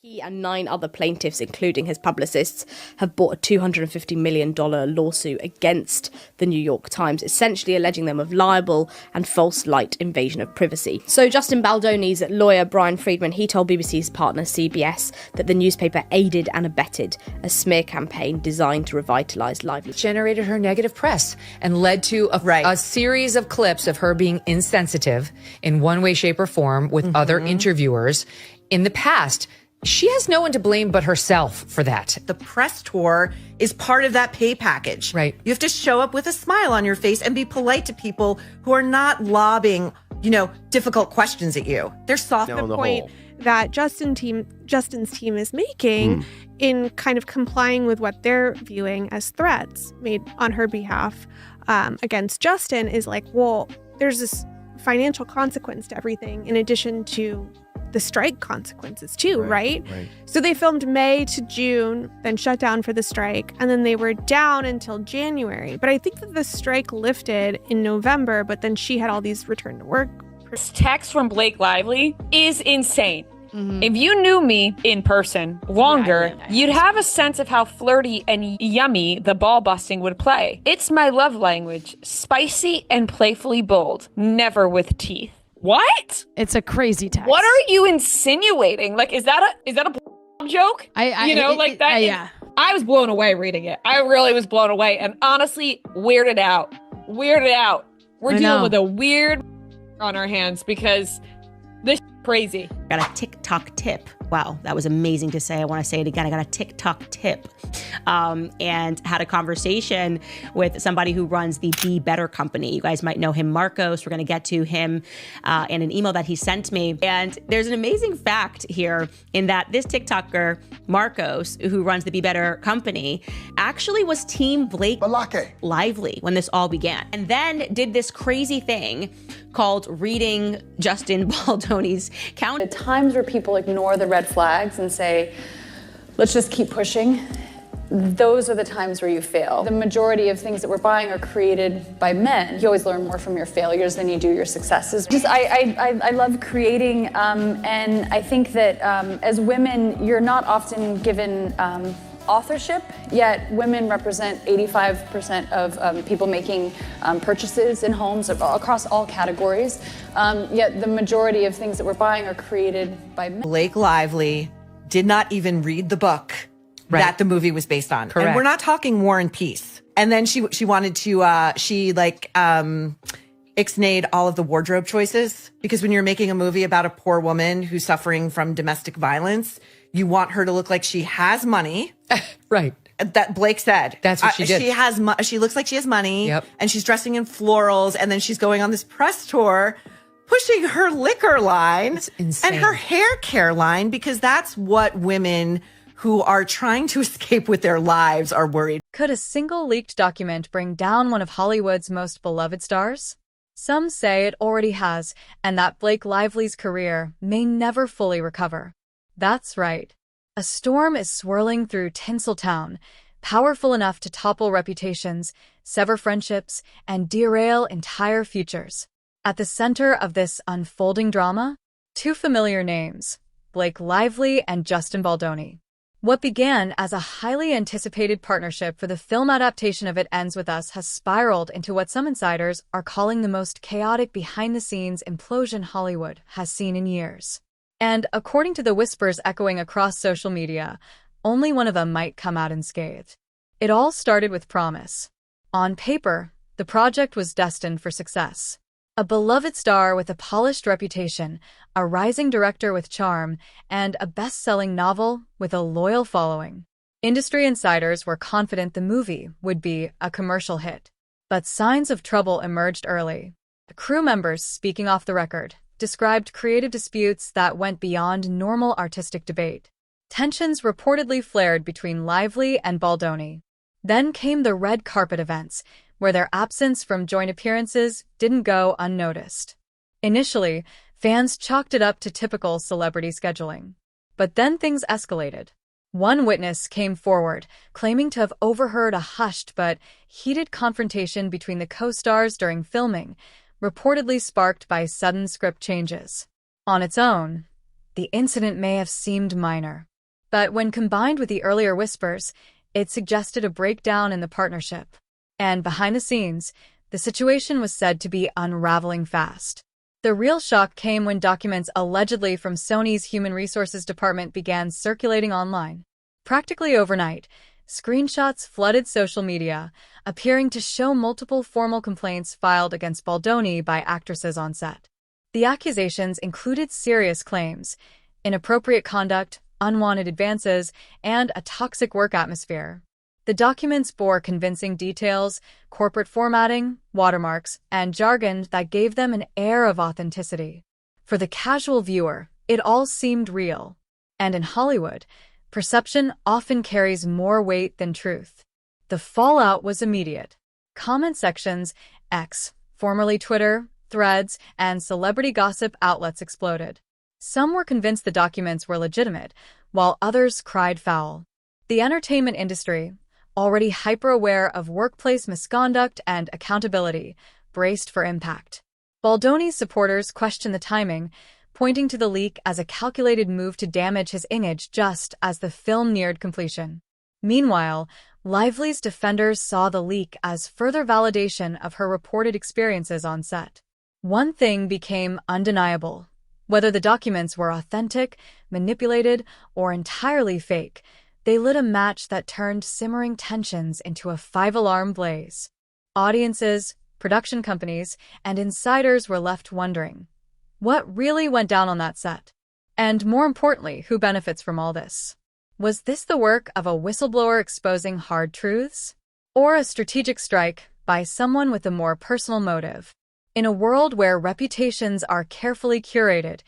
He and 9 other plaintiffs, including his publicists, have brought a $250 million lawsuit against the New York Times, essentially alleging them of libel and false light invasion of privacy. So Justin Baldoni's lawyer, Brian Friedman, he told BBC's partner CBS that the newspaper aided and abetted a smear campaign designed to revitalise Lively. Generated her negative press and led to a series of clips of her being insensitive in one way, shape, or form with other interviewers in the past. She has no one to blame but herself for that. The press tour is part of that pay package. Right. You have to show up with a smile on your face and be polite to people who are not lobbing, difficult questions at you. They're soft. The point that Justin's team is making in kind of complying with what they're viewing as threats made on her behalf against Justin is like, well, there's this financial consequence to everything in addition to the strike consequences too, right? So they filmed May to June, then shut down for the strike, and then they were down until January. But I think that the strike lifted in November, but then she had all these return to work. This text from Blake Lively is insane. If you knew me in person longer, you'd have a sense of how flirty and yummy the ball busting would play. It's my love language, spicy and playfully bold, never with teeth. What? It's a crazy text. What are you insinuating? Like, is that a joke? Yeah. I was blown away reading it. I really was blown away, and honestly, weirded out. We're dealing with a weird on our hands because this crazy. Got a TikTok tip. Wow, that was amazing to say. I want to say it again. I got a TikTok tip and had a conversation with somebody who runs the Be Better company. You guys might know him, Marcos. We're going to get to him and an email that he sent me. And there's an amazing fact here in that this TikToker, Marcos, who runs the Be Better company, actually was Team Blake Lively when this all began. And then did this crazy thing called reading Justin Baldoni's count. At times where people ignore the red flags and say, let's just keep pushing, those are the times where you fail. The majority of things that we're buying are created by men. You always learn more from your failures than you do your successes. I love creating, and I think that as women, you're not often given authorship, yet women represent 85% of people making purchases in homes across all categories. Yet the majority of things that we're buying are created by men. Blake Lively did not even read the book that the movie was based on. Correct. And we're not talking War and Peace. And then she wanted to, ixnayed all of the wardrobe choices, because when you're making a movie about a poor woman who's suffering from domestic violence, you want her to look like she has money. Right. That Blake said. That's what she did. She looks like she has money. Yep. And she's dressing in florals. And then she's going on this press tour, pushing her liquor line and her hair care line, because that's what women who are trying to escape with their lives are worried. Could a single leaked document bring down one of Hollywood's most beloved stars? Some say it already has, and that Blake Lively's career may never fully recover. That's right. A storm is swirling through Tinseltown, powerful enough to topple reputations, sever friendships, and derail entire futures. At the center of this unfolding drama, two familiar names, Blake Lively and Justin Baldoni. What began as a highly anticipated partnership for the film adaptation of It Ends With Us has spiraled into what some insiders are calling the most chaotic behind-the-scenes implosion Hollywood has seen in years. And according to the whispers echoing across social media, only one of them might come out unscathed. It all started with promise. On paper, the project was destined for success. A beloved star with a polished reputation, a rising director with charm, and a best-selling novel with a loyal following. Industry insiders were confident the movie would be a commercial hit. But signs of trouble emerged early. The crew members, speaking off the record, described creative disputes that went beyond normal artistic debate. Tensions reportedly flared between Lively and Baldoni. Then came the red carpet events, where their absence from joint appearances didn't go unnoticed. Initially, fans chalked it up to typical celebrity scheduling. But then things escalated. One witness came forward, claiming to have overheard a hushed but heated confrontation between the co-stars during filming, reportedly sparked by sudden script changes. On its own, the incident may have seemed minor. But when combined with the earlier whispers, it suggested a breakdown in the partnership. And behind the scenes, the situation was said to be unraveling fast. The real shock came when documents allegedly from Sony's Human Resources Department began circulating online. Practically overnight, screenshots flooded social media, appearing to show multiple formal complaints filed against Baldoni by actresses on set. The accusations included serious claims: inappropriate conduct, unwanted advances, and a toxic work atmosphere. The documents bore convincing details, corporate formatting, watermarks, and jargon that gave them an air of authenticity. For the casual viewer, it all seemed real. And in Hollywood, perception often carries more weight than truth. The fallout was immediate. Comment sections, X, formerly Twitter, Threads, and celebrity gossip outlets exploded. Some were convinced the documents were legitimate, while others cried foul. The entertainment industry, already hyper-aware of workplace misconduct and accountability, braced for impact. Baldoni's supporters questioned the timing, pointing to the leak as a calculated move to damage his image just as the film neared completion. Meanwhile, Lively's defenders saw the leak as further validation of her reported experiences on set. One thing became undeniable: whether the documents were authentic, manipulated, or entirely fake, they lit a match that turned simmering tensions into a five-alarm blaze. Audiences, production companies, and insiders were left wondering, what really went down on that set? And more importantly, who benefits from all this? Was this the work of a whistleblower exposing hard truths? Or a strategic strike by someone with a more personal motive? In a world where reputations are carefully curated,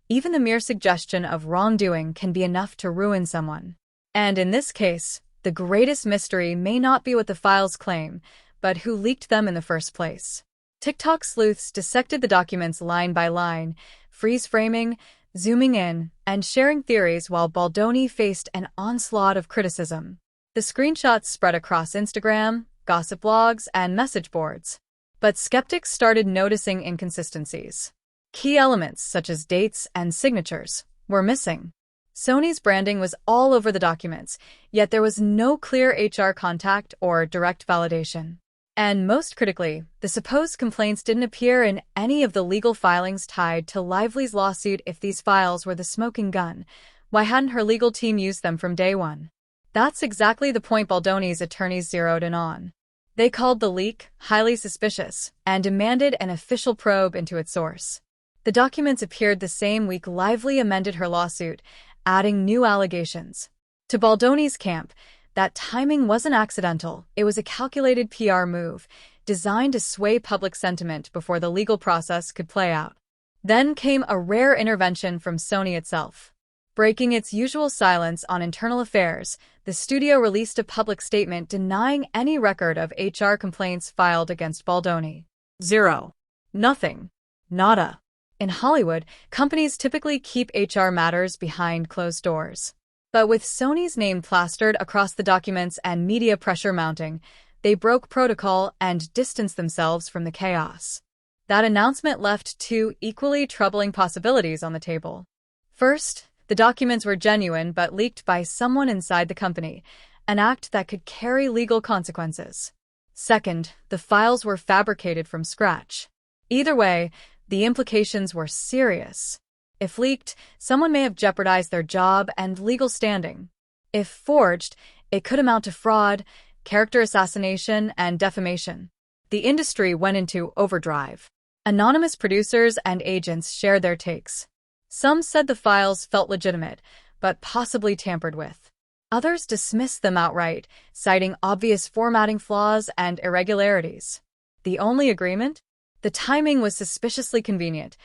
even the mere suggestion of wrongdoing can be enough to ruin someone. And in this case, the greatest mystery may not be what the files claim, but who leaked them in the first place. TikTok sleuths dissected the documents line by line, freeze-framing, zooming in, and sharing theories while Baldoni faced an onslaught of criticism. The screenshots spread across Instagram, gossip blogs, and message boards. But skeptics started noticing inconsistencies. Key elements, such as dates and signatures, were missing. Sony's branding was all over the documents, yet there was no clear HR contact or direct validation. And most critically, the supposed complaints didn't appear in any of the legal filings tied to Lively's lawsuit. If these files were the smoking gun, why hadn't her legal team used them from day one? That's exactly the point Baldoni's attorneys zeroed in on. They called the leak highly suspicious and demanded an official probe into its source. The documents appeared the same week Lively amended her lawsuit, adding new allegations. To Baldoni's camp, that timing wasn't accidental. It was a calculated PR move, designed to sway public sentiment before the legal process could play out. Then came a rare intervention from Sony itself. Breaking its usual silence on internal affairs, the studio released a public statement denying any record of HR complaints filed against Baldoni. Zero. Nothing. Nada. In Hollywood, companies typically keep HR matters behind closed doors. But with Sony's name plastered across the documents and media pressure mounting, they broke protocol and distanced themselves from the chaos. That announcement left two equally troubling possibilities on the table. First, the documents were genuine but leaked by someone inside the company, an act that could carry legal consequences. Second, the files were fabricated from scratch. Either way, the implications were serious. If leaked, someone may have jeopardized their job and legal standing. If forged, it could amount to fraud, character assassination, and defamation. The industry went into overdrive. Anonymous producers and agents shared their takes. Some said the files felt legitimate, but possibly tampered with. Others dismissed them outright, citing obvious formatting flaws and irregularities. The only agreement? The timing was suspiciously convenient,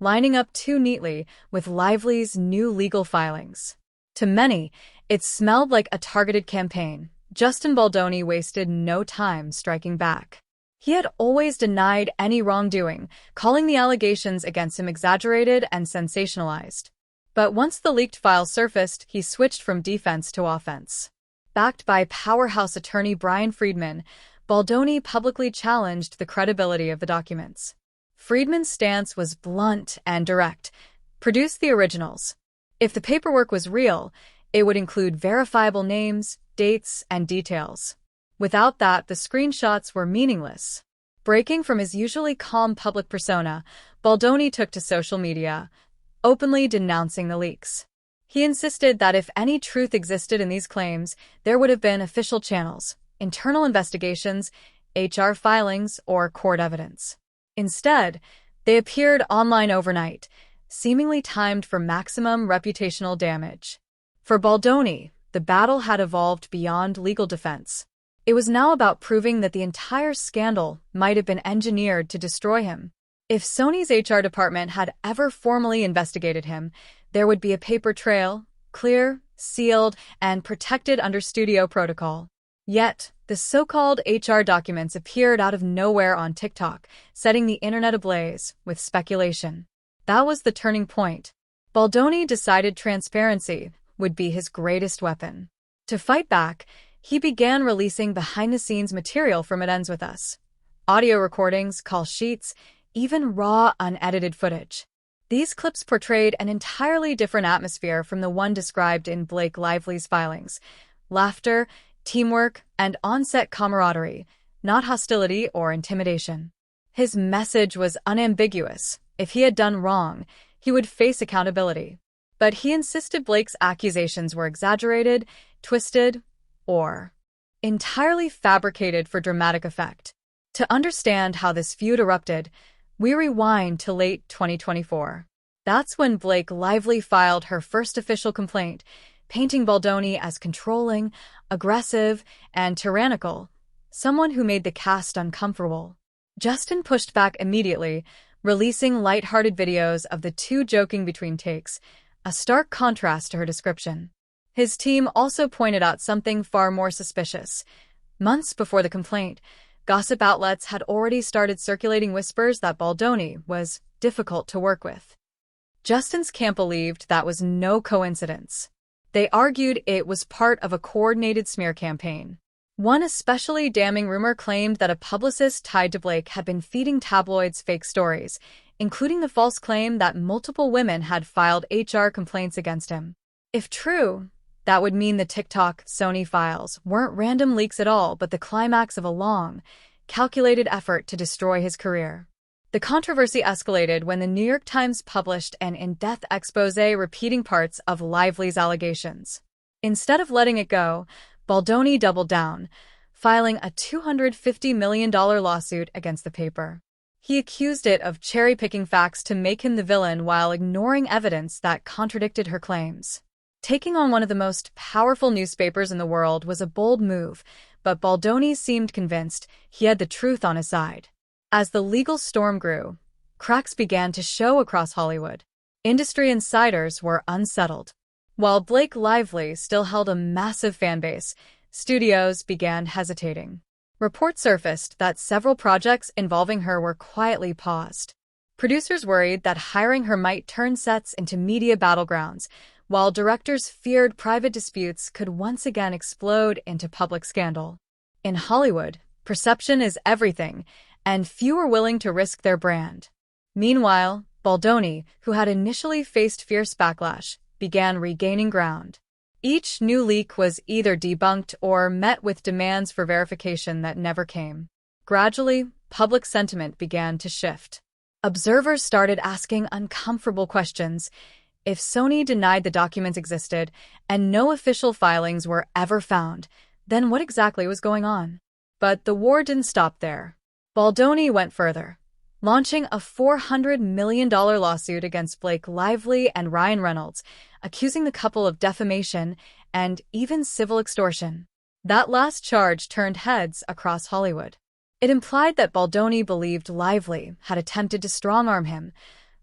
lining up too neatly with Lively's new legal filings. To many, it smelled like a targeted campaign. Justin Baldoni wasted no time striking back. He had always denied any wrongdoing, calling the allegations against him exaggerated and sensationalized. But once the leaked files surfaced, he switched from defense to offense. Backed by powerhouse attorney Brian Friedman, Baldoni publicly challenged the credibility of the documents. Friedman's stance was blunt and direct. Produce the originals. If the paperwork was real, it would include verifiable names, dates, and details. Without that, the screenshots were meaningless. Breaking from his usually calm public persona, Baldoni took to social media, openly denouncing the leaks. He insisted that if any truth existed in these claims, there would have been official channels, internal investigations, HR filings, or court evidence. Instead, they appeared online overnight, seemingly timed for maximum reputational damage. For Baldoni, the battle had evolved beyond legal defense. It was now about proving that the entire scandal might have been engineered to destroy him. If Sony's HR department had ever formally investigated him, there would be a paper trail, clear, sealed, and protected under studio protocol. Yet, the so-called HR documents appeared out of nowhere on TikTok, setting the internet ablaze with speculation. That was the turning point. Baldoni decided transparency would be his greatest weapon. To fight back, he began releasing behind-the-scenes material from It Ends With Us. Audio recordings, call sheets, even raw, unedited footage. These clips portrayed an entirely different atmosphere from the one described in Blake Lively's filings. Laughter, teamwork, and on-set camaraderie, not hostility or intimidation. His message was unambiguous. If he had done wrong, he would face accountability. But he insisted Blake's accusations were exaggerated, twisted, or entirely fabricated for dramatic effect. To understand how this feud erupted, we rewind to late 2024. That's when Blake Lively filed her first official complaint, painting Baldoni as controlling, aggressive, and tyrannical, someone who made the cast uncomfortable. Justin pushed back immediately, releasing lighthearted videos of the two joking between takes, a stark contrast to her description. His team also pointed out something far more suspicious. Months before the complaint, gossip outlets had already started circulating whispers that Baldoni was difficult to work with. Justin's camp believed that was no coincidence. They argued it was part of a coordinated smear campaign. One especially damning rumor claimed that a publicist tied to Blake had been feeding tabloids fake stories, including the false claim that multiple women had filed HR complaints against him. If true, that would mean the TikTok Sony files weren't random leaks at all, but the climax of a long, calculated effort to destroy his career. The controversy escalated when the New York Times published an in-depth expose repeating parts of Lively's allegations. Instead of letting it go, Baldoni doubled down, filing a $250 million lawsuit against the paper. He accused it of cherry-picking facts to make him the villain while ignoring evidence that contradicted her claims. Taking on one of the most powerful newspapers in the world was a bold move, but Baldoni seemed convinced he had the truth on his side. As the legal storm grew, cracks began to show across Hollywood. Industry insiders were unsettled. While Blake Lively still held a massive fan base, studios began hesitating. Reports surfaced that several projects involving her were quietly paused. Producers worried that hiring her might turn sets into media battlegrounds, while directors feared private disputes could once again explode into public scandal. In Hollywood, perception is everything, and few are willing to risk their brand. Meanwhile, Baldoni, who had initially faced fierce backlash, began regaining ground. Each new leak was either debunked or met with demands for verification that never came. Gradually, public sentiment began to shift. Observers started asking uncomfortable questions. If Sony denied the documents existed and no official filings were ever found, then what exactly was going on? But the war didn't stop there. Baldoni went further, launching a $400 million lawsuit against Blake Lively and Ryan Reynolds, accusing the couple of defamation and even civil extortion. That last charge turned heads across Hollywood. It implied that Baldoni believed Lively had attempted to strong-arm him,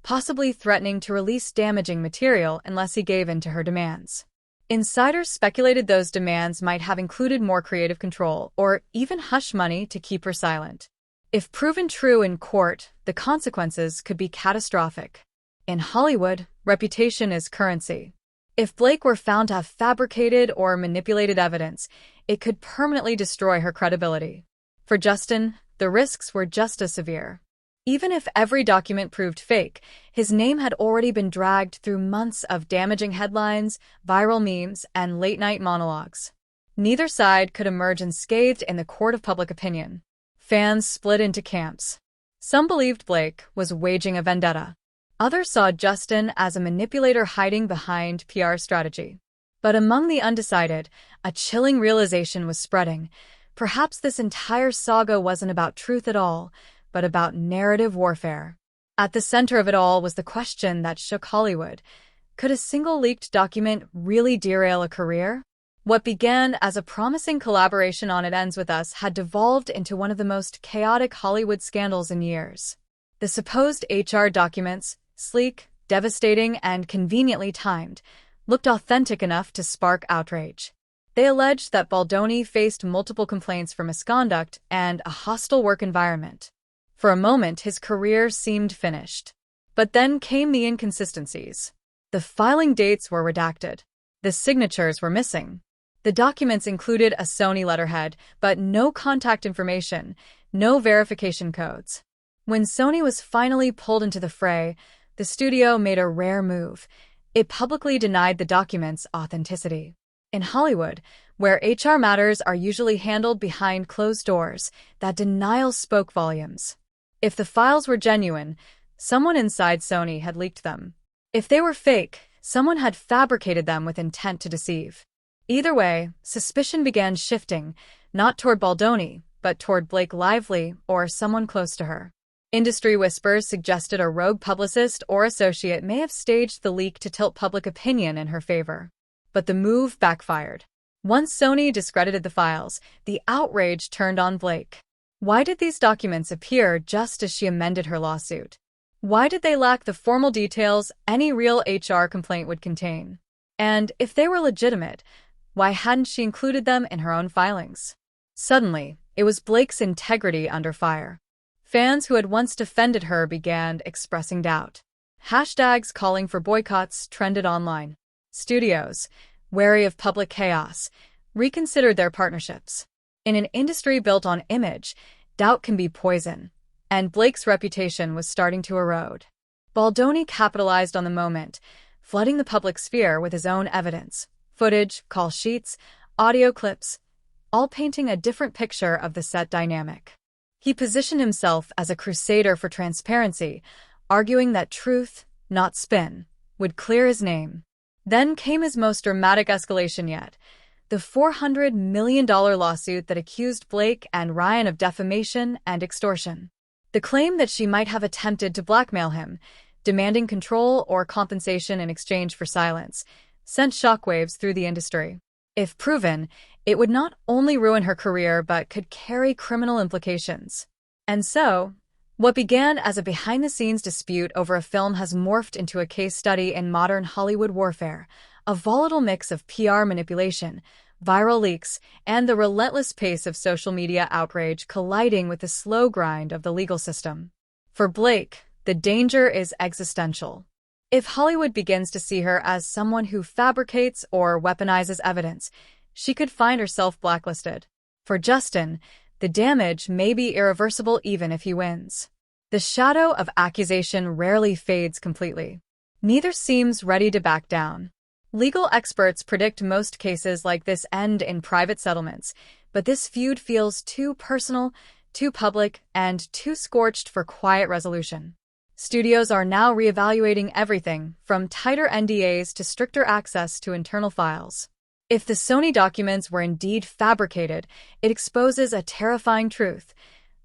possibly threatening to release damaging material unless he gave in to her demands. Insiders speculated those demands might have included more creative control or even hush money to keep her silent. If proven true in court, the consequences could be catastrophic. In Hollywood, reputation is currency. If Blake were found to have fabricated or manipulated evidence, it could permanently destroy her credibility. For Justin, the risks were just as severe. Even if every document proved fake, his name had already been dragged through months of damaging headlines, viral memes, and late-night monologues. Neither side could emerge unscathed in the court of public opinion. Fans split into camps. Some believed Blake was waging a vendetta. Others saw Justin as a manipulator hiding behind PR strategy. But among the undecided, a chilling realization was spreading. Perhaps this entire saga wasn't about truth at all, but about narrative warfare. At the center of it all was the question that shook Hollywood. Could a single leaked document really derail a career? What began as a promising collaboration on It Ends With Us had devolved into one of the most chaotic Hollywood scandals in years. The supposed HR documents, sleek, devastating, and conveniently timed, looked authentic enough to spark outrage. They alleged that Baldoni faced multiple complaints for misconduct and a hostile work environment. For a moment, his career seemed finished. But then came the inconsistencies. The filing dates were redacted. The signatures were missing. The documents included a Sony letterhead, but no contact information, no verification codes. When Sony was finally pulled into the fray, the studio made a rare move. It publicly denied the documents' authenticity. In Hollywood, where HR matters are usually handled behind closed doors, that denial spoke volumes. If the files were genuine, someone inside Sony had leaked them. If they were fake, someone had fabricated them with intent to deceive. Either way, suspicion began shifting, not toward Baldoni, but toward Blake Lively or someone close to her. Industry whispers suggested a rogue publicist or associate may have staged the leak to tilt public opinion in her favor. But the move backfired. Once Sony discredited the files, the outrage turned on Blake. Why did these documents appear just as she amended her lawsuit? Why did they lack the formal details any real HR complaint would contain? And if they were legitimate, why hadn't she included them in her own filings? Suddenly, it was Blake's integrity under fire. Fans who had once defended her began expressing doubt. Hashtags calling for boycotts trended online. Studios, wary of public chaos, reconsidered their partnerships. In an industry built on image, doubt can be poison, and Blake's reputation was starting to erode. Baldoni capitalized on the moment, flooding the public sphere with his own evidence, footage, call sheets, audio clips, all painting a different picture of the set dynamic. He positioned himself as a crusader for transparency, arguing that truth, not spin, would clear his name. Then came his most dramatic escalation yet, the $400 million lawsuit that accused Blake and Ryan of defamation and extortion. The claim that she might have attempted to blackmail him, demanding control or compensation in exchange for silence, sent shockwaves through the industry. If proven, it would not only ruin her career but could carry criminal implications. And so, what began as a behind-the-scenes dispute over a film has morphed into a case study in modern Hollywood warfare, a volatile mix of PR manipulation, viral leaks, and the relentless pace of social media outrage colliding with the slow grind of the legal system. For Blake, the danger is existential. If Hollywood begins to see her as someone who fabricates or weaponizes evidence, she could find herself blacklisted. For Justin, the damage may be irreversible even if he wins. The shadow of accusation rarely fades completely. Neither seems ready to back down. Legal experts predict most cases like this end in private settlements, but this feud feels too personal, too public, and too scorched for quiet resolution. Studios are now reevaluating everything, from tighter NDAs to stricter access to internal files. If the Sony documents were indeed fabricated, it exposes a terrifying truth.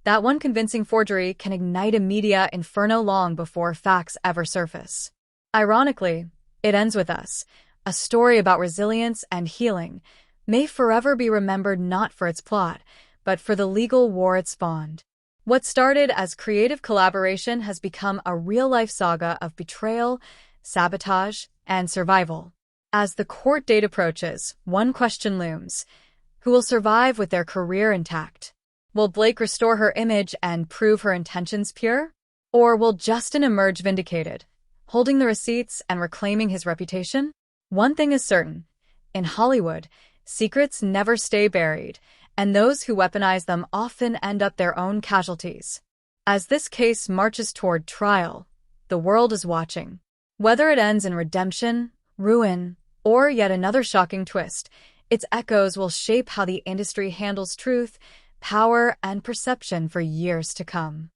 That one convincing forgery can ignite a media inferno long before facts ever surface. Ironically, It Ends With Us, a story about resilience and healing, may forever be remembered not for its plot, but for the legal war it spawned. What started as creative collaboration has become a real-life saga of betrayal, sabotage, and survival. As the court date approaches, one question looms: who will survive with their career intact? Will Blake restore her image and prove her intentions pure? Or will Justin emerge vindicated, holding the receipts and reclaiming his reputation? One thing is certain: in Hollywood, secrets never stay buried, and those who weaponize them often end up their own casualties. As this case marches toward trial, the world is watching. Whether it ends in redemption, ruin, or yet another shocking twist, its echoes will shape how the industry handles truth, power, and perception for years to come.